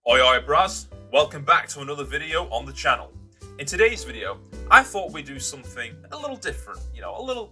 Oi oi Brahs, welcome back to another video on the channel. In today's video, I thought we'd do something a little different,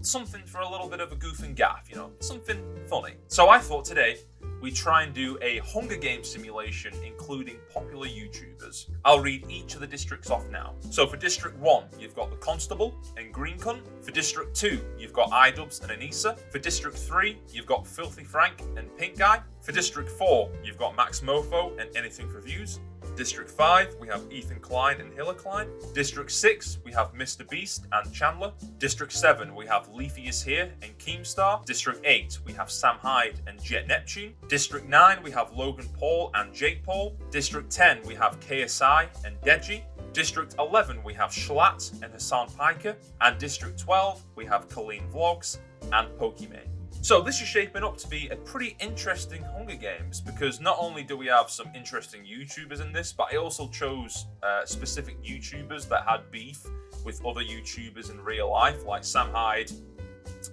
something for a little bit of a goof and gaff, something funny. So I thought today we'd try and do a Hunger Games simulation including popular YouTubers. I'll read each of the districts off now. So for District 1, you've got the Constable and Green Cunt. For District 2, you've got iDubbbz and Anissa. For District 3, you've got Filthy Frank and Pink Guy. For District 4, you've got Max Mofo and Anything for Views. District 5, we have Ethan Klein and Hiller Klein. District 6, we have Mr. Beast and Chandler. District 7, we have Leafy is Here and Keemstar. District 8, we have Sam Hyde and Jet Neptune. District 9, we have Logan Paul and Jake Paul. District 10, we have KSI and Deji. District 11, we have Schlatt and Hassan Piker. And District 12, we have Colleen Vlogs and Pokimane. So this is shaping up to be a pretty interesting Hunger Games because not only do we have some interesting YouTubers in this, but I also chose specific YouTubers that had beef with other YouTubers in real life, like Sam Hyde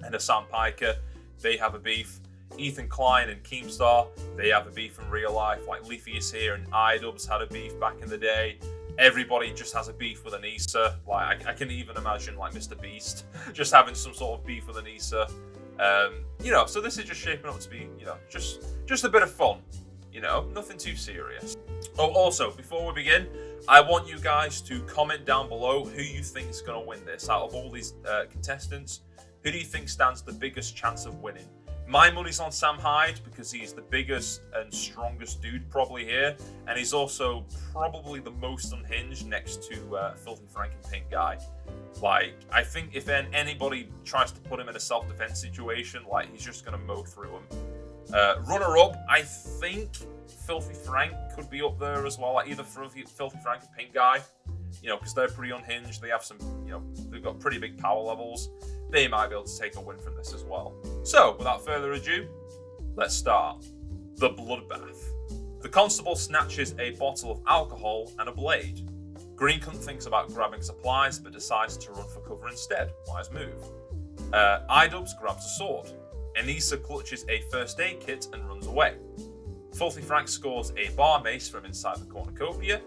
and Hassan Piker. They have a beef. Ethan Klein and Keemstar, they have a beef in real life. Like Leafy is Here and iDubbbz had a beef back in the day. Everybody just has a beef with Anissa. Like I can even imagine like Mr. Beast just having some sort of beef with Anissa. So this is just shaping up to be, just a bit of fun, nothing too serious. Oh, also, before we begin, I want you guys to comment down below who you think is going to win this. Out of all these contestants, who do you think stands the biggest chance of winning? My money's on Sam Hyde because he's the biggest and strongest dude probably here, and he's also probably the most unhinged next to Filthy Frank and Pink Guy. Like, I think if anybody tries to put him in a self-defense situation, like, he's just going to mow through him. Runner-up, I think Filthy Frank could be up there as well, like either Filthy Frank and Pink Guy, because they're pretty unhinged. They have some, they've got pretty big power levels. They might be able to take a win from this as well. So, without further ado, let's start. The Bloodbath. The Constable snatches a bottle of alcohol and a blade. Green Cunt thinks about grabbing supplies, but decides to run for cover instead. Wise move. iDubbbz grabs a sword. Anissa clutches a first aid kit and runs away. Filthy Frank scores a bar mace from inside the cornucopia.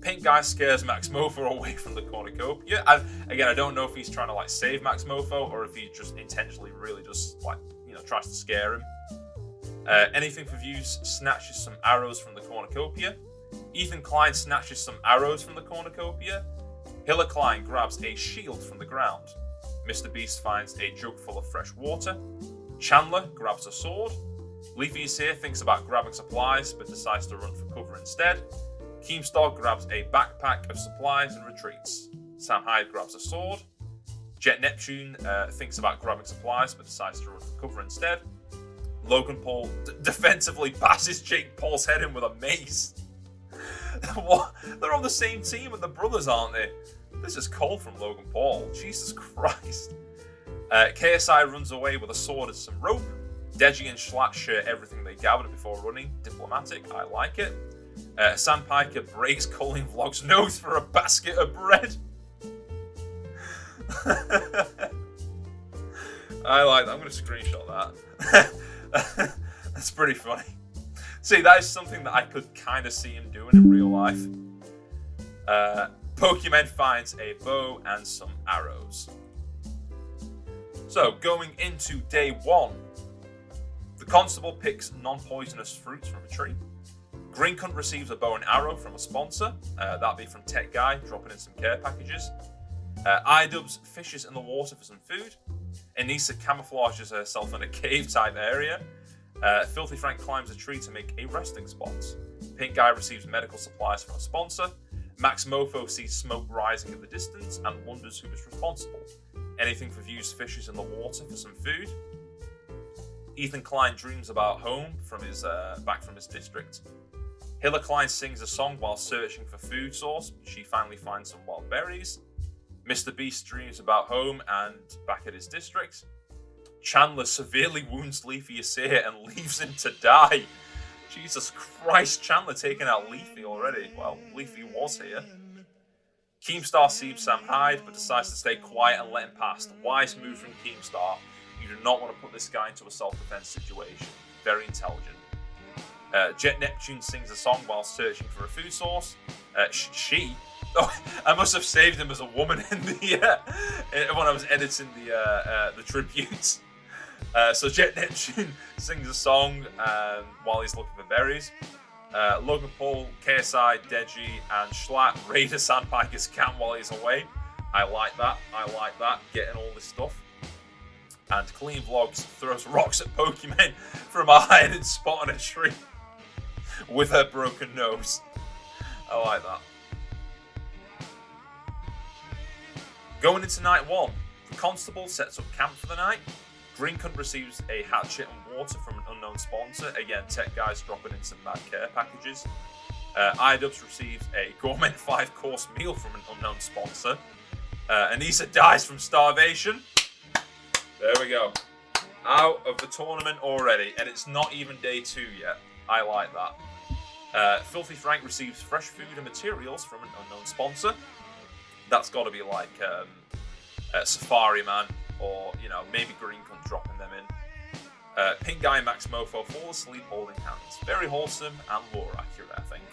Pink Guy scares Max Mofo away from the cornucopia. Again, I don't know if he's trying to save Max Mofo or if he just intentionally really just tries to scare him. Anything for Views snatches some arrows from the cornucopia. Ethan Klein snatches some arrows from the cornucopia. Hiller Klein grabs a shield from the ground. Mr. Beast finds a jug full of fresh water. Chandler grabs a sword. Leafy is Here thinks about grabbing supplies but decides to run for cover instead. Keemstar grabs a backpack of supplies and retreats. Sam Hyde grabs a sword. Jet Neptune thinks about grabbing supplies but decides to run for cover instead. Logan Paul defensively bashes Jake Paul's head in with a mace. What? They're on the same team with the brothers, aren't they? This is cold from Logan Paul. Jesus Christ. KSI runs away with a sword and some rope. Deji and Schlatt share everything they gathered before running. Diplomatic, I like it. Sam Piker breaks Colleen Vlog's nose for a basket of bread. I like that. I'm going to screenshot that. That's pretty funny. See, that is something that I could kind of see him doing in real life. Pokimane finds a bow and some arrows. So, going into day 1, the Constable picks non-poisonous fruits from a tree. Green Cunt receives a bow and arrow from a sponsor. That'd be from Tech Guy, dropping in some care packages. iDubbbz fishes in the water for some food. Anissa camouflages herself in a cave-type area. Filthy Frank climbs a tree to make a resting spot. Pink Guy receives medical supplies from a sponsor. Max Mofo sees smoke rising in the distance and wonders who is responsible. Anything for Views fishes in the water for some food. Ethan Klein dreams about home from his back from his district. Hiller Klein sings a song while searching for food source. She finally finds some wild berries. Mr. Beast dreams about home and back at his district. Chandler severely wounds Leafy is Here and leaves him to die. Jesus Christ, Chandler taking out Leafy already. Well, Leafy was here. Keemstar sees Sam Hyde but decides to stay quiet and let him past. Wise move from Keemstar. You do not want to put this guy into a self-defense situation. Very intelligent. Jet Neptune sings a song while searching for a food source. She? Oh, I must have saved him as a woman in the when I was editing the tributes. So Jet Neptune sings a song while he's looking for berries. Logan Paul, KSI, Deji, and Schlatt raid a Sandpiker's camp while he's away. I like that. Getting all this stuff. And Clean Vlogs throws rocks at Pokemon from a hiding spot on a tree with her broken nose. I like that. Going into night 1, the Constable sets up camp for the night. Greencunt receives a hatchet and water from an unknown sponsor. Again, tech guys dropping in some mad care packages. iDubbbz receives a gourmet 5-course meal from an unknown sponsor. Anissa dies from starvation. There we go. Out of the tournament already, and it's not even day 2 yet. I like that. Filthy Frank receives fresh food and materials from an unknown sponsor. That's got to be like Safari Man, or maybe Greencunt dropping them in. Pink Guy and Max Mofo fall asleep holding hands. Very wholesome and lore accurate, I think.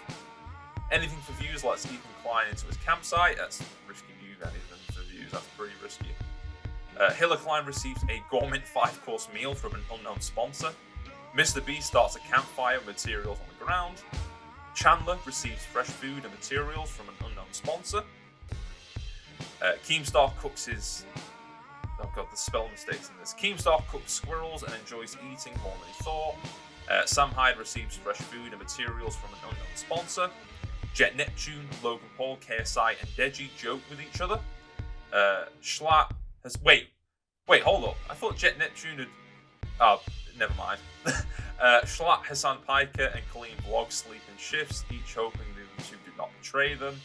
Anything for views lets Ethan Klein into his campsite. That's risky view, anything for views. That's pretty risky. Hiller Klein receives a gourmet 5-course meal from an unknown sponsor. Mr. B starts a campfire with materials on the ground. Chandler receives fresh food and materials from an unknown sponsor. Keemstar cooks his... Oh god, the spell mistakes in this. Keemstar cooks squirrels and enjoys eating more than he thought. Sam Hyde receives fresh food and materials from an unknown sponsor. Jet Neptune, Logan Paul, KSI, and Deji joke with each other. Schlatt has... Wait, hold up. I thought Jet Neptune had... Oh, never mind. Schlatt, Hassan Piker, and Colleen Vlog sleep in shifts, each hoping the two do not betray them.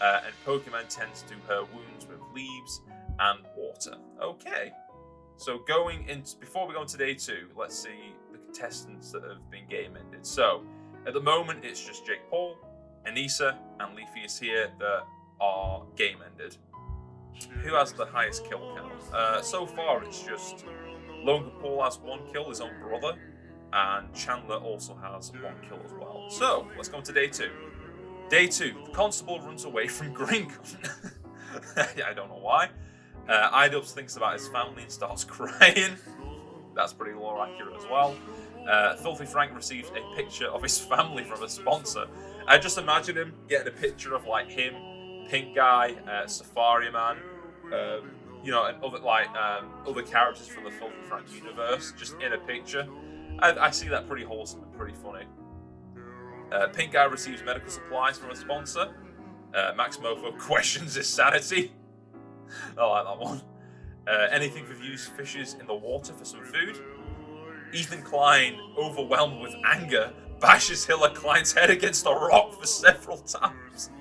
And Pokemon tends to her wounds with leaves and water. Okay. So before we go into day 2, let's see the contestants that have been game ended. So, at the moment, it's just Jake Paul, Anissa, and Leafy is here that are game ended. Who has the highest kill count? So far, it's just Logan Paul has 1 kill, his own brother, and Chandler also has 1 kill as well. So, let's go into day 2. Day 2, the Constable runs away from Greencunt. I don't know why. iDubbbz thinks about his family and starts crying. That's pretty lore accurate as well. Filthy Frank receives a picture of his family from a sponsor. I just imagine him getting a picture of like him, Pink Guy, Safari Man, and other characters from the Filthy Frank universe, just in a picture. I see that pretty wholesome and pretty funny. Pink Guy receives medical supplies from a sponsor. Max Mofo questions his sanity. I like that one. Anything for views fishes in the water for some food. Ethan Klein, overwhelmed with anger, bashes Hiller Klein's head against a rock for several times.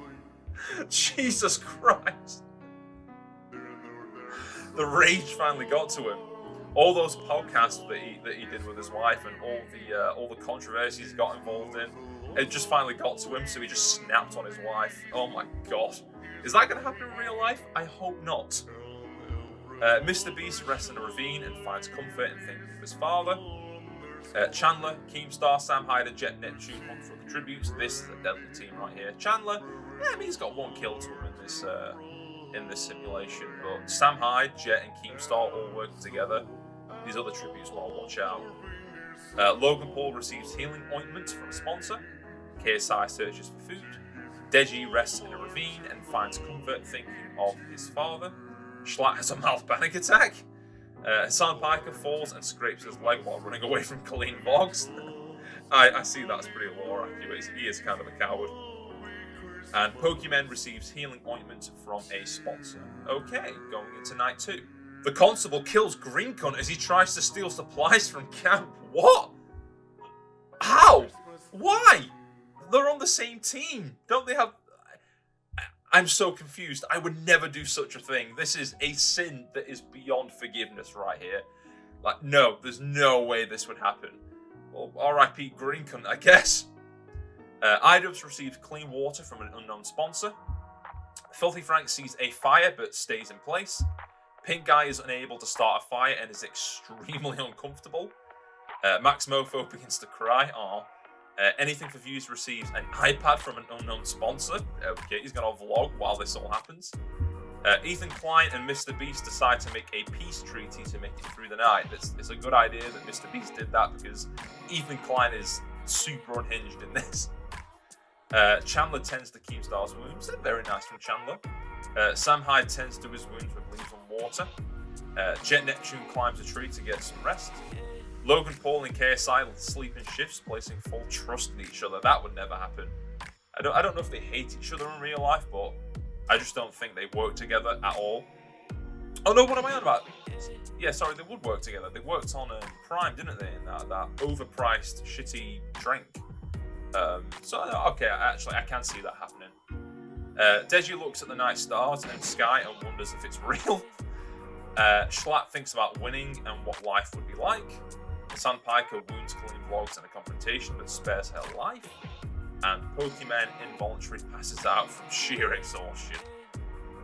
Jesus Christ. The rage finally got to him. All those podcasts that he did with his wife and all the controversies he got involved in, it just finally got to him, so he just snapped on his wife. Oh my god. Is that going to happen in real life? I hope not. Mr. Beast rests in a ravine and finds comfort in thinking of his father. Chandler, Keemstar, Sam Hyde, and Jet Neptune hunt for contributes. This is a deadly team right here. Chandler, he's got 1 kill to him in this simulation, but Sam Hyde, Jet, and Keemstar all working together. These other tributes, well, watch out. Logan Paul receives healing ointment from a sponsor. KSI searches for food. Deji rests in a ravine and finds comfort thinking of his father. Schlatt has a mild panic attack. Hassan Piker falls and scrapes his leg while running away from Colleen Boggs. I see that's pretty lore accurate. He is kind of a coward. And Pokemon receives healing ointment from a sponsor. Okay, going into night 2. The Constable kills Greencunt as he tries to steal supplies from camp. What? How? Why? They're on the same team. Don't they have... I'm so confused. I would never do such a thing. This is a sin that is beyond forgiveness right here. Like, no, there's no way this would happen. Well, R.I.P. Greencunt, I guess. iDubbbz receives clean water from an unknown sponsor. Filthy Frank sees a fire but stays in place. Pink Guy is unable to start a fire and is extremely uncomfortable. Max Mofo begins to cry. Aww. Anything for Views receives an iPad from an unknown sponsor. Okay, he's going to vlog while this all happens. Ethan Klein and Mr. Beast decide to make a peace treaty to make it through the night. It's a good idea that Mr. Beast did that because Ethan Klein is super unhinged in this. Chandler tends to Keemstar's wounds. Very nice from Chandler. Sam Hyde tends to his wounds with leaves and water. Jet Neptune climbs a tree to get some rest. Logan Paul and KSI sleep in shifts, placing full trust in each other. That would never happen. I don't know if they hate each other in real life, but I just don't think they work together at all. Oh no, what am I on about? Yeah, sorry, they would work together. They worked on Prime, didn't they? In that overpriced, shitty drink. Okay, actually, I can see that happening. Deji looks at the night stars and sky and wonders if it's real. Schlatt thinks about winning and what life would be like. Sandpiper wounds Clean Vlogs in a confrontation but spares her life. And Pokemon involuntarily passes out from sheer exhaustion.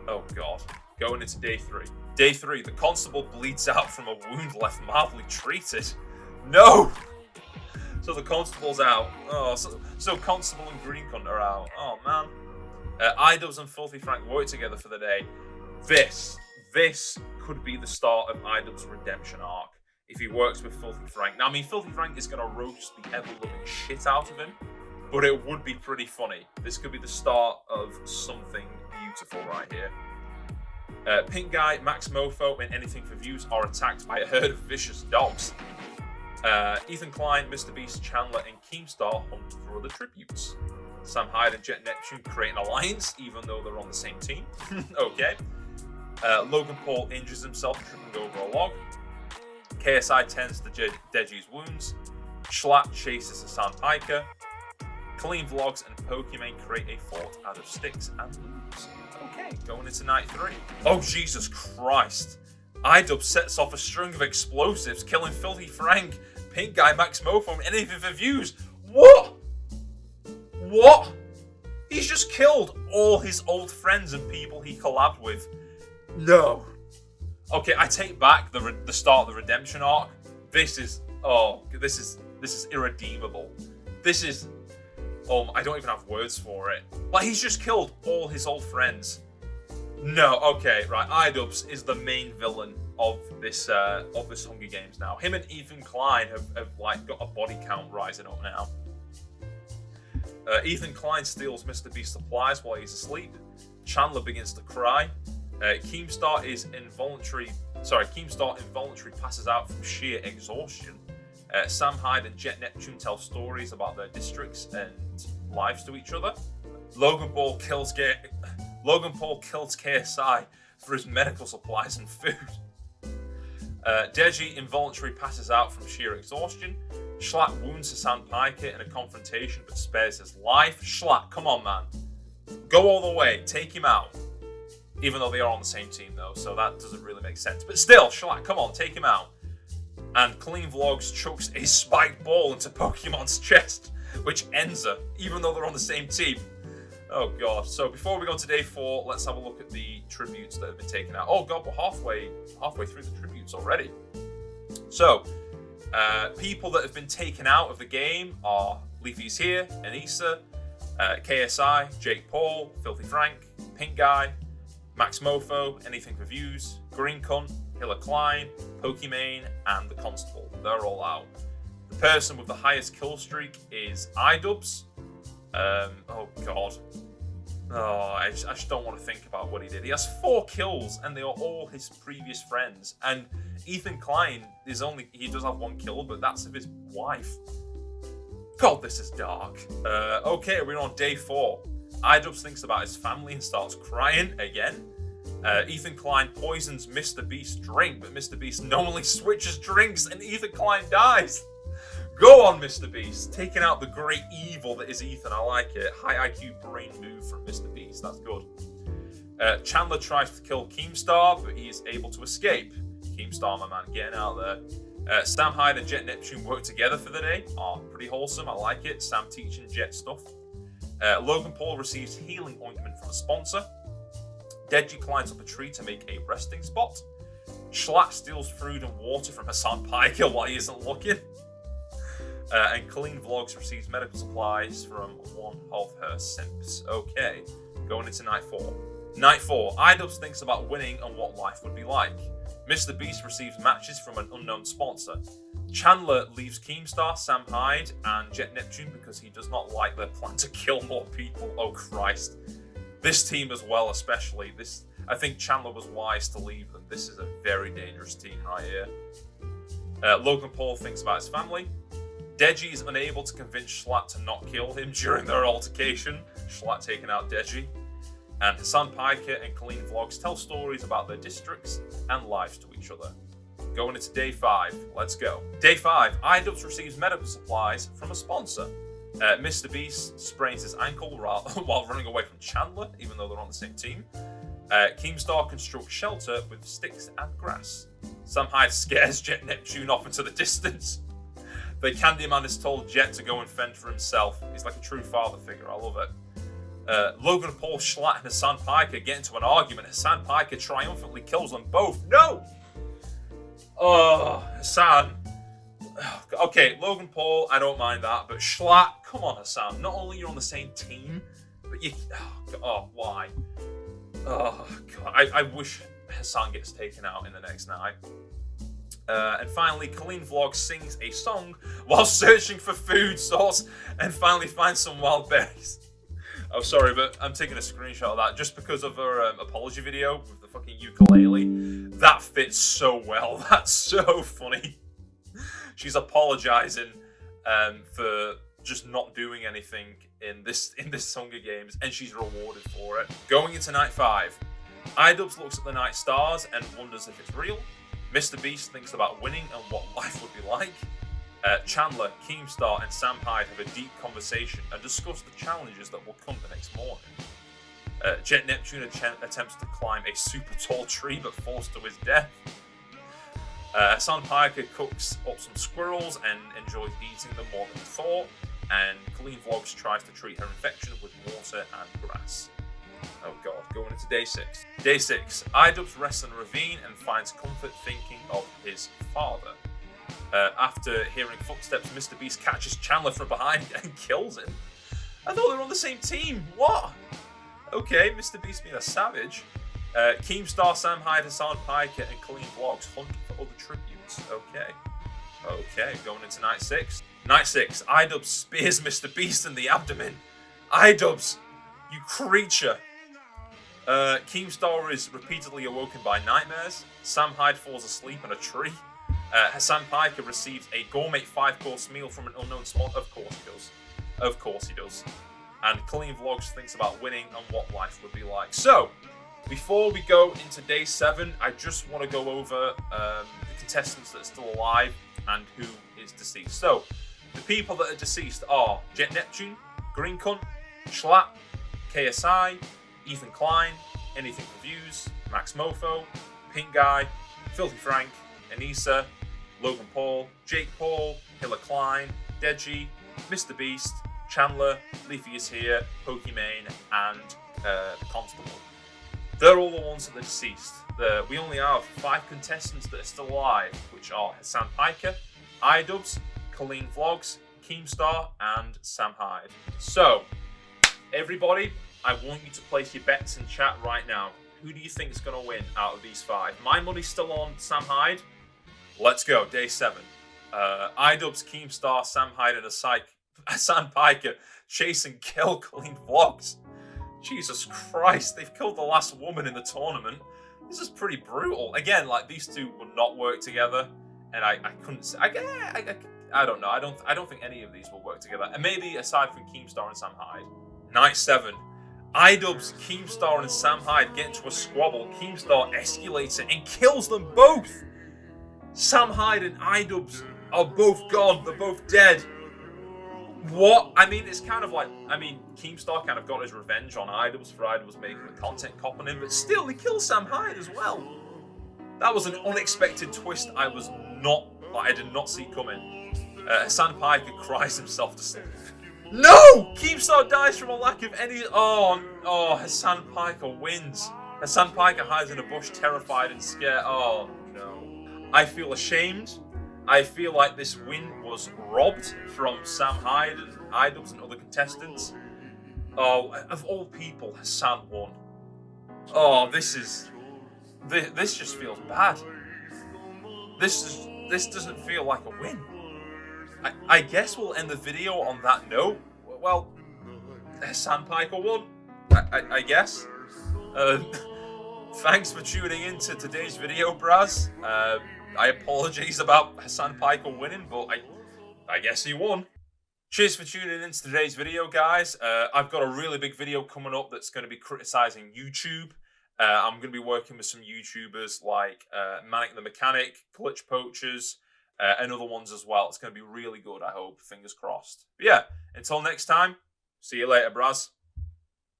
Oh god. Going into day 3. Day 3, the constable bleeds out from a wound left mildly treated. No! So the constable's out. Oh, so Constable and Greencunt are out. Oh man. Idubbbz and Filthy Frank work together for the day. This could be the start of Idubbbz's redemption arc if he works with Filthy Frank. Now, I mean, Filthy Frank is going to roast the ever-loving shit out of him, but it would be pretty funny. This could be the start of something beautiful right here. Pink Guy, Max Mofo, and Anything for Views are attacked by a herd of vicious dogs. Ethan Klein, Mr. Beast, Chandler, and Keemstar hunt for other tributes. Sam Hyde and Jet Neptune create an alliance, even though they're on the same team. Okay. Logan Paul injures himself tripping over a log. KSI tends to Deji's wounds. Schlatt chases a Sandpiker. Clean Vlogs and Pokemon create a fort out of sticks and leaves. Okay, going into night 3. Oh, Jesus Christ. Idubbbz sets off a string of explosives, killing Filthy Frank, Pink Guy, Max Mofo, and Anything for Views. What? What? He's just killed all his old friends and people he collabed with. No. Okay, I take back the start of the redemption arc. This is irredeemable. This is I don't even have words for it. Like, he's just killed all his old friends. No, okay, right. Idubbbz is the main villain of this Hunger Games now. Him and Ethan Klein have like got a body count rising up now. Ethan Klein steals Mr. Beast's supplies while he's asleep. Chandler begins to cry. Keemstar involuntarily passes out from sheer exhaustion. Sam Hyde and Jet Neptune tell stories about their districts and lives to each other. Logan Paul kills KSI for his medical supplies and food. Deji involuntarily passes out from sheer exhaustion. Schlatt wounds Hassan Piker in a confrontation but spares his life. Schlatt, come on, man. Go all the way. Take him out. Even though they are on the same team, though, so that doesn't really make sense. But still, Schlatt, come on, take him out. And Clean Vlogs chucks a spiked ball into Pokemon's chest, which ends her, even though they're on the same team. Oh, God. So before we go to day 4, let's have a look at the tributes that have been taken out. Oh, God, we're halfway through the tributes already. So, people that have been taken out of the game are Leafy's here, Anissa, KSI, Jake Paul, Filthy Frank, Pink Guy, Max Mofo, Anything for Views, Green Cunt, Hiller Klein, Pokimane, and the Constable. They're all out. The person with the highest kill streak is Idubbbz. Oh god. Oh, I just don't want to think about what he did. He has 4 kills, and they are all his previous friends. And Ethan Klein he does have 1 kill, but that's of his wife. God, this is dark. Okay, we're on day 4. Idubbbz thinks about his family and starts crying again. Ethan Klein poisons Mr. Beast's drink, but Mr. Beast normally switches drinks and Ethan Klein dies. Go on, Mr. Beast. Taking out the great evil that is Ethan. I like it. High IQ brain move from Mr. Beast. That's good. Chandler tries to kill Keemstar, but he is able to escape. Keemstar, my man, getting out there. Sam Hyde and Jet Neptune work together for the day. Pretty wholesome. I like it. Sam teaching Jet stuff. Logan Paul receives healing ointment from a sponsor. Deji climbs up a tree to make a resting spot. Schlatt steals food and water from Hassan Piker while he isn't looking. And Colleen Vlogs receives medical supplies from one of her simps. Okay, going into night 4. Night 4, iDubbbz thinks about winning and what life would be like. Mr. Beast receives matches from an unknown sponsor. Chandler leaves Keemstar, Sam Hyde, and Jet Neptune because he does not like their plan to kill more people. Oh Christ. This team as well, especially. I think Chandler was wise to leave them. This is a very dangerous team right here. Logan Paul thinks about his family. Deji is unable to convince Schlatt to not kill him during their altercation. Schlatt taking out Deji. And Hassan Piker and Colleen Vlogs tell stories about their districts and lives to each other. Going into day 5, let's go. Day 5, iDubbbz receives medical supplies from a sponsor. Mr. Beast sprains his ankle while running away from Chandler, even though they're on the same team. Keemstar constructs shelter with sticks and grass. Sam Hyde scares Jet Neptune off into the distance. The Candyman has told Jet to go and fend for himself. He's like a true father figure, I love it. Logan Paul, Schlatt, and Hassan Piker get into an argument. Hassan Piker triumphantly kills them both. No! Oh, Hassan. Okay, Logan Paul, I don't mind that, but Schlatt, come on, Hassan. Not only you're on the same team, but you... Oh, why? Oh, God. I wish Hassan gets taken out in the next night. And finally, Colleen Vlogs sings a song while searching for food source and finally finds some wild berries. Oh, sorry, but I'm taking a screenshot of that just because of her apology video with the fucking ukulele. That fits so well. That's so funny. She's apologizing for just not doing anything in this Hunger Games, and she's rewarded for it. Going into night 5, iDubbbz looks at the night stars and wonders if it's real. Mr. Beast thinks about winning and what life would be like. Chandler, Keemstar, and Sam Hyde have a deep conversation and discuss the challenges that will come the next morning. Jet Neptune attempts to climb a super tall tree but falls to his death. Hassan Piker cooks up some squirrels and enjoys eating them more than he thought. And Colleen Vlogs tries to treat her infection with water and grass. Oh god, going into day 6. Day 6, iDubbbz rests in a ravine and finds comfort thinking of his father. After hearing footsteps, Mr. Beast catches Chandler from behind and kills him. I thought they were on the same team. What? Okay, Mr. Beast being a savage. Keemstar, Sam Hyde, Hassan Piker, and Colleen Vlogs hunt for other tributes. Okay, going into night 6. Night 6, iDubbbz spears Mr. Beast in the abdomen. iDubbbz, you creature. Keemstar is repeatedly awoken by nightmares. Sam Hyde falls asleep in a tree. Hassan Piker receives a gourmet 5-course meal from an unknown spot. Of course he does. Of course he does. And Colleen Vlogs thinks about winning and what life would be like. So, before we go into day 7, I just want to go over the contestants that are still alive and who is deceased. So, the people that are deceased are Jet Neptune, Green Cunt, Schlatt, KSI, Ethan Klein, Anything for Views, Max Mofo, Pink Guy, Filthy Frank, Anissa, Logan Paul, Jake Paul, Hilla Klein, Deji, Mr. Beast, Chandler, Leafy is here, Pokimane, and the Constable. They're all the ones that are deceased. We only have 5 contestants that are still alive, which are Hassan Piker, iDubbbz, Colleen Vlogs, Keemstar, and Sam Hyde. So, everybody, I want you to place your bets in chat right now. Who do you think is going to win out of these 5? My money's still on Sam Hyde. Let's go, day 7. iDubbbz, Keemstar, Sam Hyde, and Hassan Piker chase and kill Colleen Vlogs. Jesus Christ, they've killed the last woman in the tournament. This is pretty brutal. Again, like, these two would not work together, and I couldn't say... I don't know. I don't think any of these will work together. And maybe aside from Keemstar and Sam Hyde. Night 7. iDubbbz, Keemstar, and Sam Hyde get into a squabble. Keemstar escalates it and kills them both. Sam Hyde and iDubbbz are both gone. They're both dead. What? I mean, it's kind of like... I mean, Keemstar kind of got his revenge on iDubbbz for iDubbbz making the content cop on him, but still, he kills Sam Hyde as well. That was an unexpected twist I did not see coming. Hassan Piker cries himself to sleep. No! Keemstar dies from a lack of any... Oh, Hassan Piker wins. Hassan Piker hides in a bush, terrified and scared. Oh, no. I feel ashamed. I feel like this win was robbed from Sam Hyde and iDubbbz and other contestants. Oh, of all people, Hassan won. Oh, this just feels bad. This doesn't feel like a win. I guess we'll end the video on that note. Well, Hassan Piker won. I guess. Uh, Thanks for tuning in to today's video, Brahs. I apologize about Hassan Piker winning, but I guess he won. Cheers for tuning in to today's video, guys. I've got a really big video coming up that's going to be criticizing YouTube. I'm going to be working with some YouTubers like Manic the Mechanic, Glitch Poachers, and other ones as well. It's going to be really good, I hope. Fingers crossed. But yeah, until next time, see you later, Brahs.